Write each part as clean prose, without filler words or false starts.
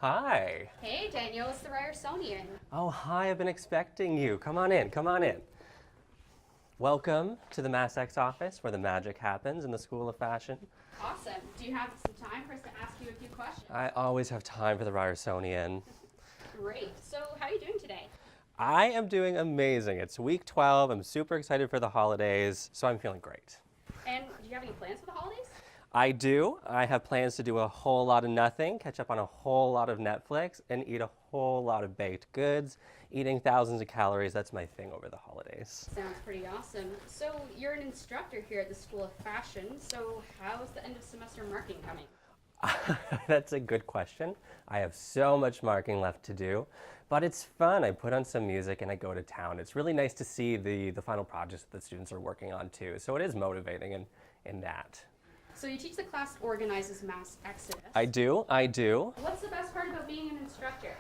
Hi. Hey Daniel, it's the Ryersonian. Oh, hi, I've been expecting you. Come on in, come on in. Welcome to the MassX office where the magic happens in the School of Fashion. Awesome. Do you have some time for us to ask you a few questions? I always have time for the Ryersonian. Great. So how are you doing today? I am doing amazing. It's week 12. I'm super excited for the holidays, so I'm feeling great. And do you have any plans for the holidays? I do. I have plans to do a whole lot of nothing, catch up on a whole lot of Netflix, and eat a whole lot of baked goods. Eating thousands of calories, that's my thing over the holidays. Sounds pretty awesome. So you're an instructor here at the School of Fashion. So how is the end of semester marking coming? That's a good question. I have so much marking left to do, but it's fun. I put on some music and I go to town. It's really nice to see the final projects that the students are working on too. So it is motivating in that. So you teach the class organizes mass exodus. I do. What's the best part about being an instructor?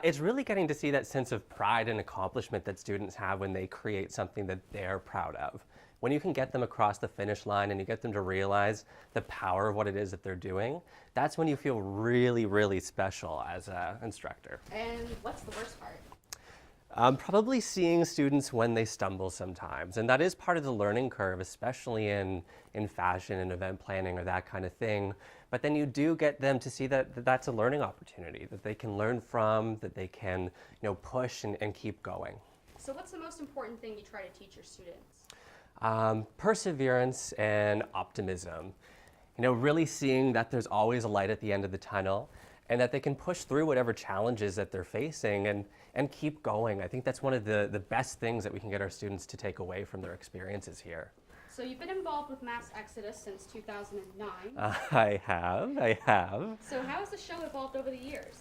It's really getting to see that sense of pride and accomplishment that students have when they create something that they're proud of. When you can get them across the finish line and you get them to realize the power of what it is that they're doing, that's when you feel really, really special as an instructor. And what's the worst part? Probably seeing students when they stumble sometimes, and that is part of the learning curve, especially in fashion and event planning or that kind of thing. But then you do get them to see that that's a learning opportunity, that they can learn from, that they can push and keep going. So what's the most important thing you try to teach your students? Perseverance and optimism. Really seeing that there's always a light at the end of the tunnel and that they can push through whatever challenges that they're facing and keep going. I think that's one of the best things that we can get our students to take away from their experiences here. So you've been involved with Mass Exodus since 2009. I have. So how has the show evolved over the years?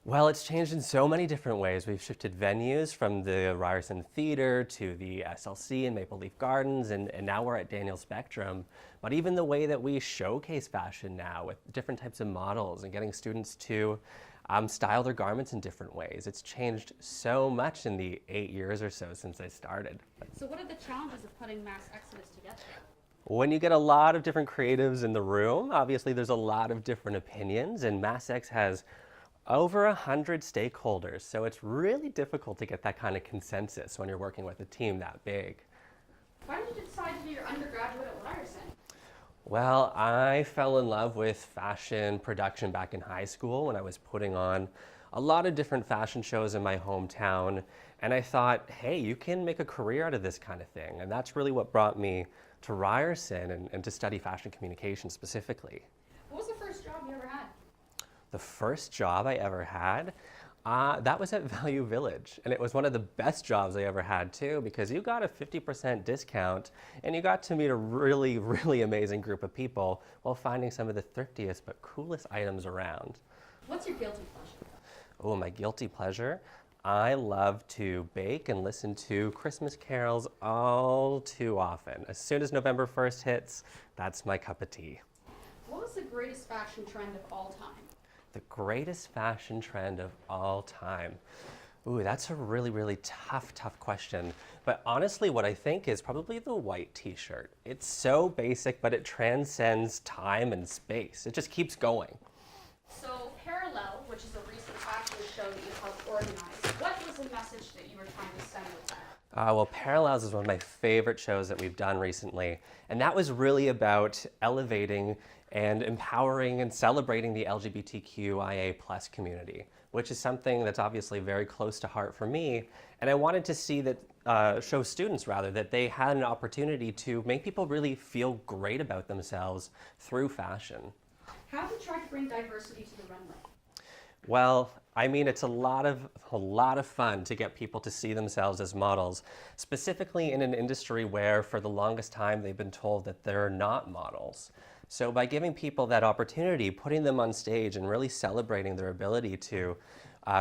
Well, it's changed in so many different ways. We've shifted venues from the Ryerson Theater to the SLC in Maple Leaf Gardens, and now we're at Daniel Spectrum. But even the way that we showcase fashion now with different types of models and getting students to style their garments in different ways. It's changed so much in the 8 years or so since I started. So what are the challenges of putting Mass Exodus together? When you get a lot of different creatives in the room, obviously there's a lot of different opinions, and MassX has over 100 stakeholders, so it's really difficult to get that kind of consensus when you're working with a team that big. Why did you decide to do your undergraduate at Ryerson? Well, I fell in love with fashion production back in high school when I was putting on a lot of different fashion shows in my hometown, and I thought, hey, you can make a career out of this kind of thing, and that's really what brought me to Ryerson and to study fashion communication specifically. What was the first job you ever had? The first job I ever had, that was at Value Village, and it was one of the best jobs I ever had too, because you got a 50% discount and you got to meet a really, really amazing group of people while finding some of the thriftiest but coolest items around. What's your guilty pleasure? Oh, my guilty pleasure? I love to bake and listen to Christmas carols all too often. As soon as November 1st hits, that's my cup of tea. What was the greatest fashion trend of all time? The greatest fashion trend of all time. Ooh, that's a really, really tough question. But honestly, what I think is probably the white t-shirt. It's so basic, but it transcends time and space. It just keeps going. So Parallel, which is a recent fashion show that you helped organize, what was the message that you were trying to send with that? Well, Parallels is one of my favorite shows that we've done recently. And that was really about elevating and empowering and celebrating the LGBTQIA+ community, which is something that's obviously very close to heart for me. And I wanted to see that, show students rather, that they had an opportunity to make people really feel great about themselves through fashion. How have you tried to bring diversity to the runway? Well, I mean, it's a lot of fun to get people to see themselves as models, specifically in an industry where for the longest time they've been told that they're not models. So by giving people that opportunity, putting them on stage and really celebrating their ability to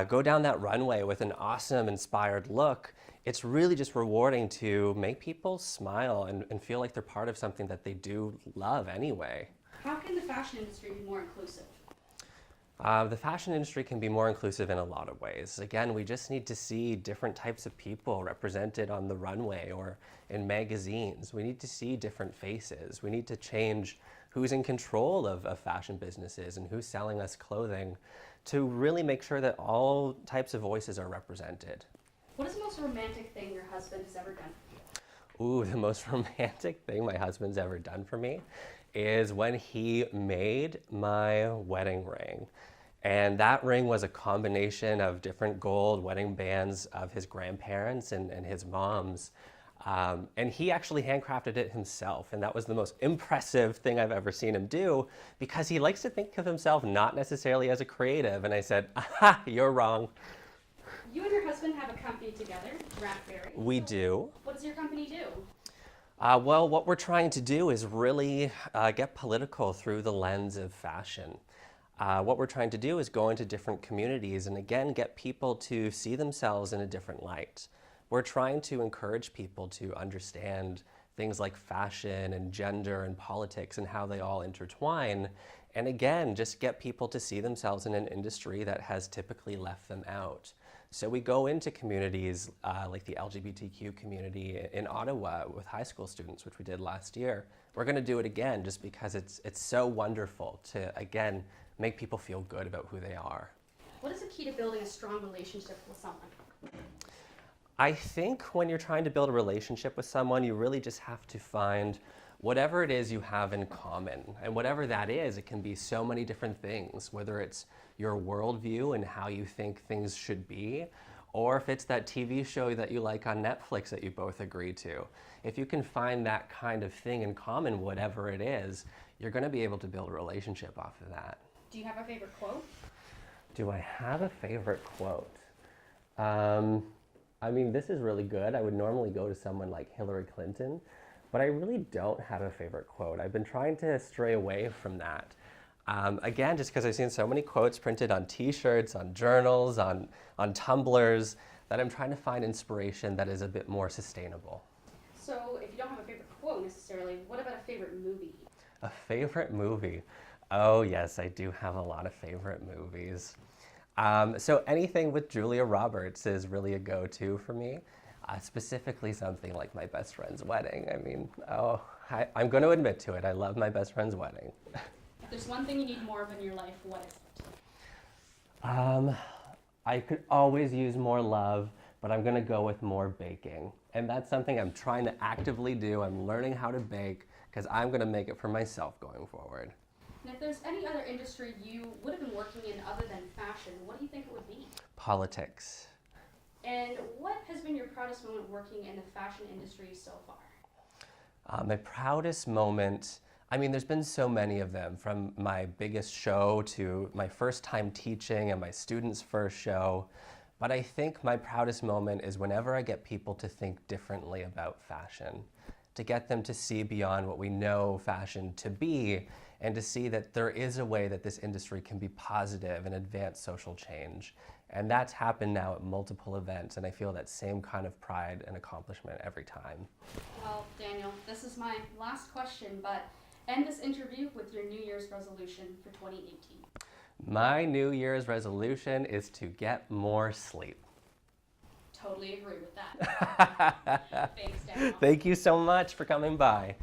go down that runway with an awesome, inspired look, it's really just rewarding to make people smile and feel like they're part of something that they do love anyway. How can the fashion industry be more inclusive? The fashion industry can be more inclusive in a lot of ways. Again, we just need to see different types of people represented on the runway or in magazines. We need to see different faces. We need to change who's in control of fashion businesses and who's selling us clothing, to really make sure that all types of voices are represented. What is the most romantic thing your husband has ever done for you? Ooh, the most romantic thing my husband's ever done for me is when he made my wedding ring. And that ring was a combination of different gold wedding bands of his grandparents and his mom's. And he actually handcrafted it himself. And that was the most impressive thing I've ever seen him do, because he likes to think of himself not necessarily as a creative. And I said, aha, you're wrong. You and your husband have a company together, Raspberry. We do. What does your company do? Well, what we're trying to do is really get political through the lens of fashion. What we're trying to do is go into different communities and, again, get people to see themselves in a different light. We're trying to encourage people to understand things like fashion and gender and politics and how they all intertwine. And again, just get people to see themselves in an industry that has typically left them out. So we go into communities like the LGBTQ community in Ottawa with high school students, which we did last year. We're going to do it again just because it's so wonderful to, again, make people feel good about who they are. What is the key to building a strong relationship with someone? I think when you're trying to build a relationship with someone, you really just have to find whatever it is you have in common. And whatever that is, it can be so many different things, whether it's your worldview and how you think things should be, or if it's that TV show that you like on Netflix that you both agree to. If you can find that kind of thing in common, whatever it is, you're going to be able to build a relationship off of that. Do you have a favorite quote? Do I have a favorite quote? I mean, this is really good. I would normally go to someone like Hillary Clinton, but I really don't have a favorite quote. I've been trying to stray away from that. Again, just because I've seen so many quotes printed on t-shirts, on journals, on tumblers, that I'm trying to find inspiration that is a bit more sustainable. So if you don't have a favorite quote necessarily, what about a favorite movie? A favorite movie? Oh yes, I do have a lot of favorite movies. So anything with Julia Roberts is really a go-to for me. Specifically something like My Best Friend's Wedding. I mean, I'm going to admit to it. I love My Best Friend's Wedding. If there's one thing you need more of in your life, what is it? I could always use more love, but I'm going to go with more baking. And that's something I'm trying to actively do. I'm learning how to bake because I'm going to make it for myself going forward. And if there's any other industry you would have been working in other than fashion, what do you think it would be? Politics. And what has been your proudest moment working in the fashion industry so far? My proudest moment, I mean, there's been so many of them, from my biggest show to my first time teaching and my students' first show. But I think my proudest moment is whenever I get people to think differently about fashion, to get them to see beyond what we know fashion to be, and to see that there is a way that this industry can be positive and advance social change. And that's happened now at multiple events, and I feel that same kind of pride and accomplishment every time. Well, Daniel, this is my last question, but end this interview with your New Year's resolution for 2018. My New Year's resolution is to get more sleep. Totally agree with that. Thanks, Daniel. Thank you so much for coming by.